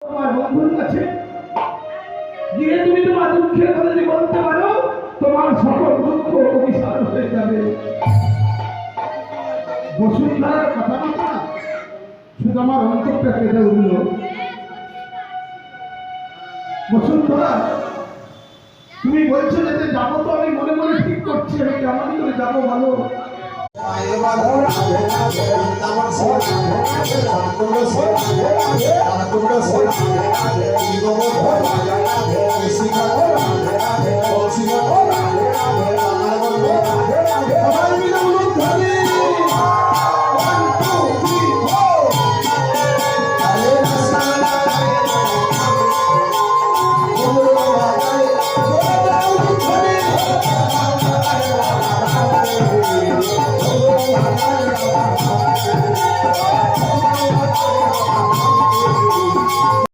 তোমার বন্ধুর কাছে গিয়ে তুমি তোমার দুঃখের কথা যদি বলতে পারো, তোমার সকল দুঃখ অভিশাপ হয়ে যাবে। বসুন্ধরার কথা না শুধু আমার অন্তরটা কেটে উঠল। বসুন্ধরা, তুমি বলছো যেতে যাবো, তো আমি মনে মনে ঠিক করছি আমি কেমন করে যাবো ভালো। আমার